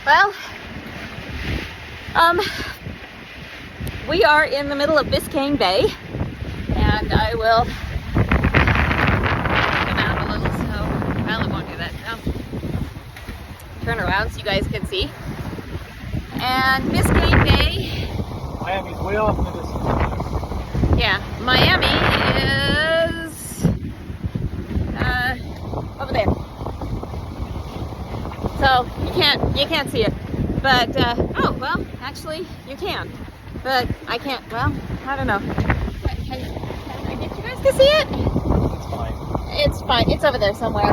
Well, we are in the middle of Biscayne Bay, and I will come out a little so, well, it won't do that. Turn around so you guys can see. And Biscayne Bay. Miami's way off in the distance. Yeah, Miami is over there. So you can't see it. But oh well, actually you can. But I can't. Well, I don't know. Can I get you guys to see it? It's fine. It's fine. It's over there somewhere.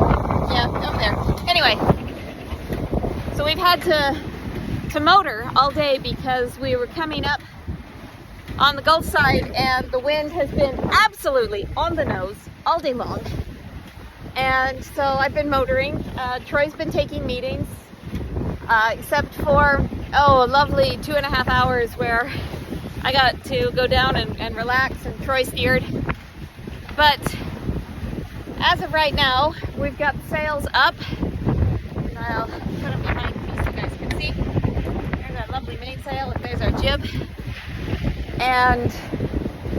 Yeah, over there. Anyway, so we've had to motor all day because we were coming up on the Gulf side and the wind has been absolutely on the nose all day long. And so I've been motoring. Troy's been taking meetings, except for, a lovely 2.5 hours where I got to go down and relax, and Troy steered. But as of right now, we've got the sails up. And I'll put them behind me so you guys can see. There's that lovely mainsail, and there's our jib. And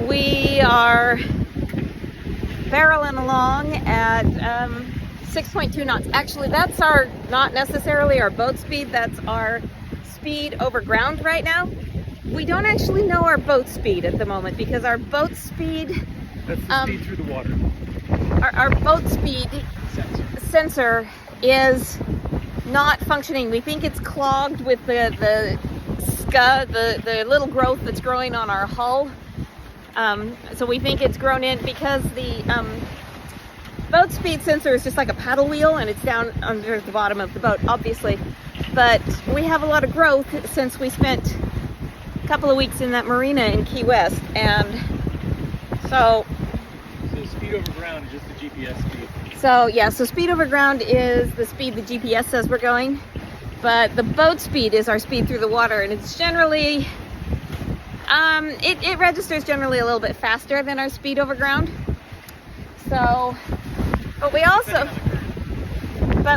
we are barreling along at 6.2 knots. Actually, that's not necessarily our boat speed, that's our speed over ground right now. We don't actually know our boat speed at the moment because our boat speed... That's the speed through the water. Our boat speed sensor is not functioning. We think it's clogged with the scud, the little growth that's growing on our hull. So we think it's grown in because the boat speed sensor is just like a paddle wheel, and it's down under the bottom of the boat, obviously. But we have a lot of growth since we spent a couple of weeks in that marina in Key West, and so speed over ground is just the GPS speed. So yeah, so speed over ground is the speed the GPS says we're going, but the boat speed is our speed through the water, and it's generally it registers generally a little bit faster than our speed over ground. So, but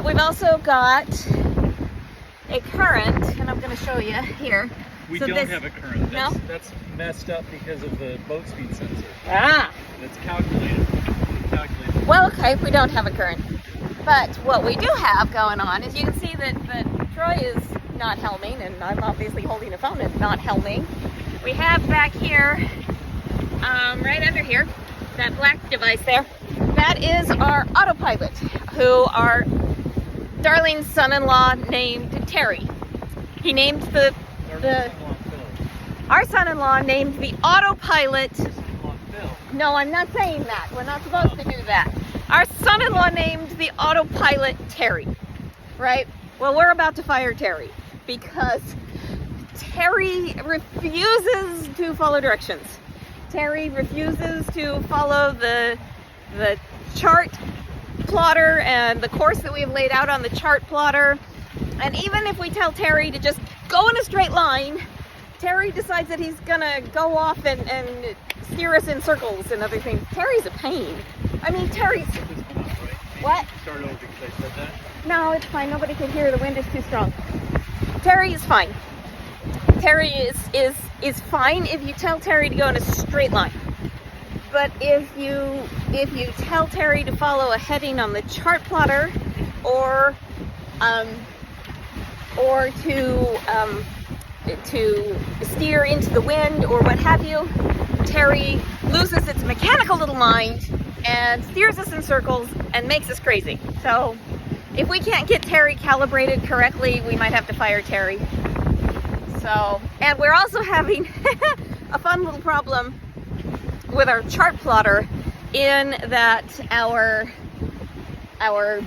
we've also got a current, and I'm going to show you here. We so don't have a current. No? That's messed up because of the boat speed sensor. Ah! It's calculated. Well, okay, we don't have a current. But what we do have going on is you can see that Troy is not helming, and I'm obviously holding a phone and not helming. We have back here, right under here, that black device there. That is our autopilot, who our darling son-in-law named Terry. He named our son-in-law named the autopilot. No, I'm not saying that. We're not supposed to do that. Our son-in-law named the autopilot Terry, right? Well, we're about to fire Terry because Terry refuses to follow directions. Terry refuses to follow the chart plotter and the course that we have laid out on the chart plotter. And even if we tell Terry to just go in a straight line, Terry decides that he's gonna go off and steer us in circles and other things. Terry's a pain. I mean, Terry's... What? Start over because I said that? No, it's fine. Nobody can hear. The wind is too strong. Terry is fine. Terry is fine if you tell Terry to go in a straight line. But if you tell Terry to follow a heading on the chart plotter, or to steer into the wind or what have you, Terry loses its mechanical little mind and steers us in circles and makes us crazy. So if we can't get Terry calibrated correctly, we might have to fire Terry. So, and we're also having a fun little problem with our chart plotter in that our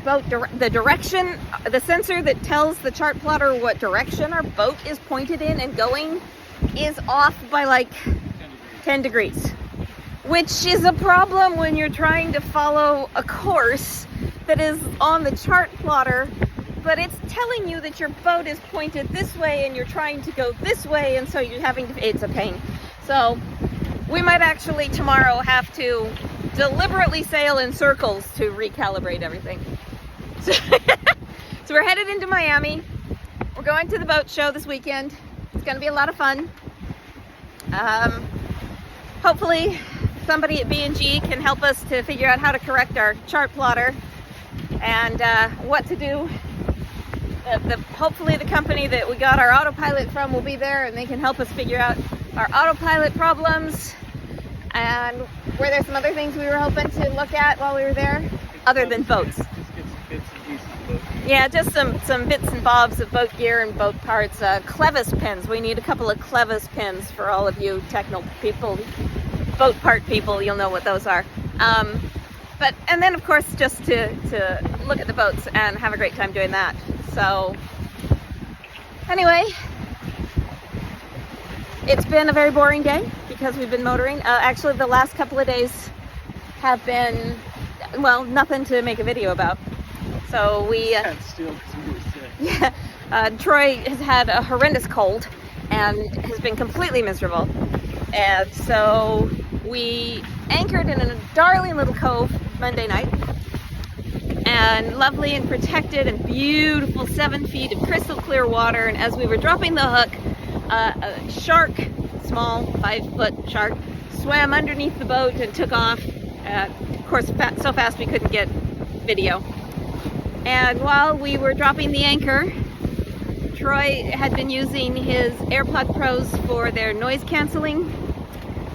boat, the direction, the sensor that tells the chart plotter what direction our boat is pointed in and going is off by like 10 degrees, which is a problem when you're trying to follow a course that is on the chart plotter, but it's telling you that your boat is pointed this way and you're trying to go this way, and so you're having to, it's a pain. So we might actually tomorrow have to deliberately sail in circles to recalibrate everything. So we're headed into Miami. We're going to the boat show this weekend. It's going to be a lot of fun. Hopefully somebody at B&G can help us to figure out how to correct our chart plotter and what to do. Hopefully the company that we got our autopilot from will be there and they can help us figure out our autopilot problems. And were there some other things we were hoping to look at while we were there, other than boats? Just get some bits and pieces of boat. Yeah, just some bits and bobs of boat gear and boat parts. Clevis pins. We need a couple of Clevis pins for all of you techno people, boat part people. You'll know what those are. And then of course just to look at the boats and have a great time doing that. So anyway, it's been a very boring day because we've been motoring. Actually, the last couple of days have been, well, nothing to make a video about. So we, Troy has had a horrendous cold and has been completely miserable. And so we anchored in a darling little cove Monday night. And lovely and protected and beautiful 7 feet of crystal clear water. And as we were dropping the hook, a shark, small 5-foot shark, swam underneath the boat and took off. Of course, so fast we couldn't get video. And while we were dropping the anchor, Troy had been using his AirPod Pros for their noise canceling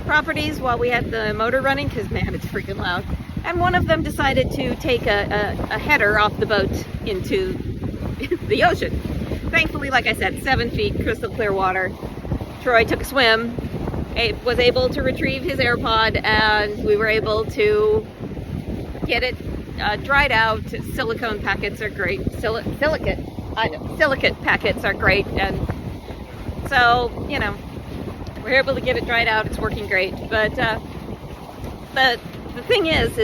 properties while we had the motor running, because man, it's freaking loud. And one of them decided to take a header off the boat into the ocean. Thankfully, like I said, 7 feet, crystal clear water. Troy took a swim, was able to retrieve his AirPod, and we were able to get it dried out. Silicone packets are great. Silicate packets are great. And so, you know, we're able to get it dried out. It's working great. But the thing is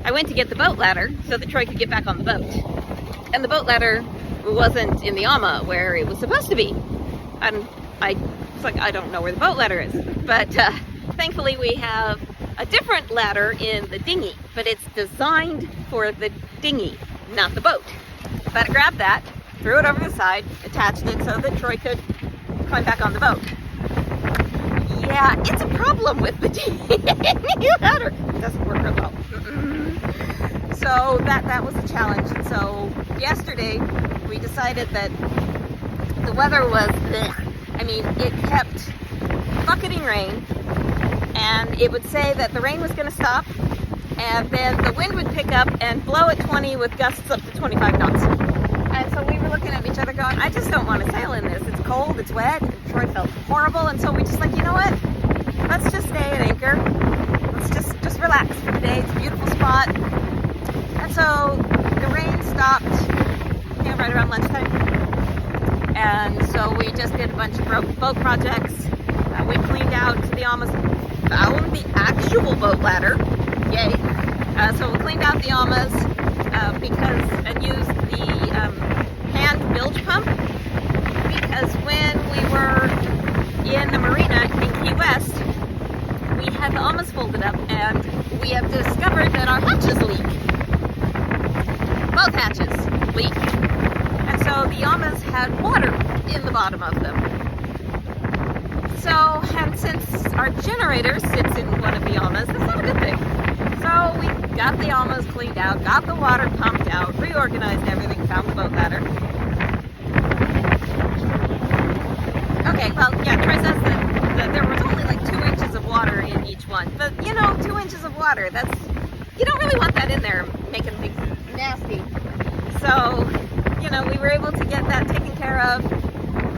I went to get the boat ladder so that Troy could get back on the boat. And the boat ladder wasn't in the AMA where it was supposed to be. And it's like, I don't know where the boat ladder is. But thankfully we have a different ladder in the dinghy, but it's designed for the dinghy, not the boat. But I grabbed that, threw it over the side, attached it so that Troy could climb back on the boat. Yeah, it's a problem with the dinghy ladder. It doesn't work real well. So that was a challenge. And so yesterday we decided that the weather was bleh. I mean, it kept bucketing rain, and it would say that the rain was going to stop, and then the wind would pick up and blow at 20 with gusts up to 25 knots. And so we were looking at each other going, I just don't want to sail in this. It's cold, it's wet, and Troy felt horrible. And so we just like, you know what? Let's just stay at anchor. Let's just relax for the day. It's a beautiful spot. And so the rain stopped, right around lunchtime. And so we just did a bunch of boat projects. We cleaned out the almost, found the actual boat ladder. Yay. So we cleaned out the AMAs and used the hand bilge pump, because when we were in the marina in Key West, we had the AMAs folded up, and we have discovered that our hatches leak. Both hatches leak. And so the AMAs had water in the bottom of them. So, and since our generator sits in one of the AMAs, that's not a good thing. So we got the AMAs cleaned out, got the water pumped out, reorganized everything, found the boat ladder. Okay, well, yeah, Troy says that there was only like 2 inches of water in each one. But, 2 inches of water, you don't really want that in there making things nasty. So, we were able to get that taken care of.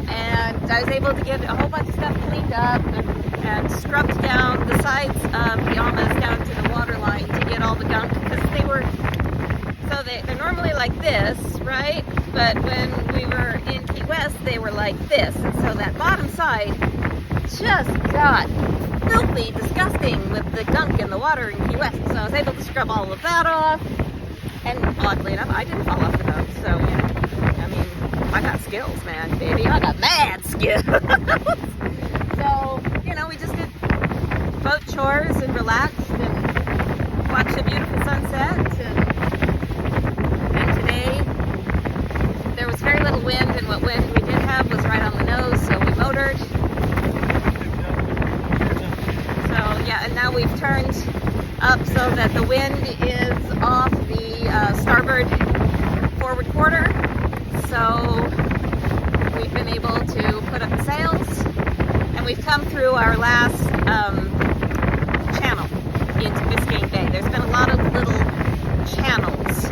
And I was able to get a whole bunch of stuff cleaned up and scrubbed down the sides of the AMAs down to the water line to get all the gunk, because they're normally like this, right? But when we were in Key West, they were like this. And so that bottom side just got filthy, disgusting with the gunk in the water in Key West. So I was able to scrub all of that off. And oddly enough, I didn't fall off the boat. So, I got skills, man, baby. I got mad skills. So, we just did boat chores and relaxed and watched a beautiful sunset. And today, there was very little wind, and what wind we did The wind is off the starboard forward quarter, so we've been able to put up the sails, and we've come through our last channel into Biscayne Bay. There's been a lot of little channels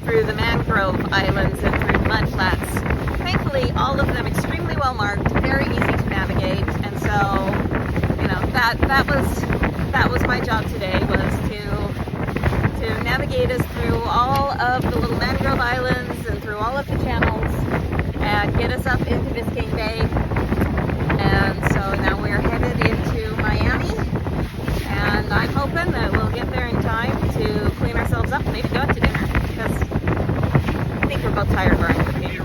through the mangrove islands and through the mud flats. Thankfully, all of them extremely well marked, very easy to navigate, and so, you know, that was my job today, was to navigate us through all of the little mangrove islands and through all of the channels and get us up into Biscayne Bay. And so now we're headed into Miami, and I'm hoping that we'll get there in time to clean ourselves up and maybe go out to dinner, because I think we're both tired of our own cooking.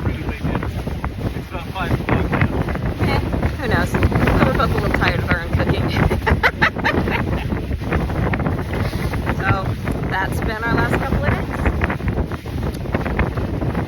It's about 5 o'clock now. Who knows? But we're both a little tired of our own cooking. So that's been our last couple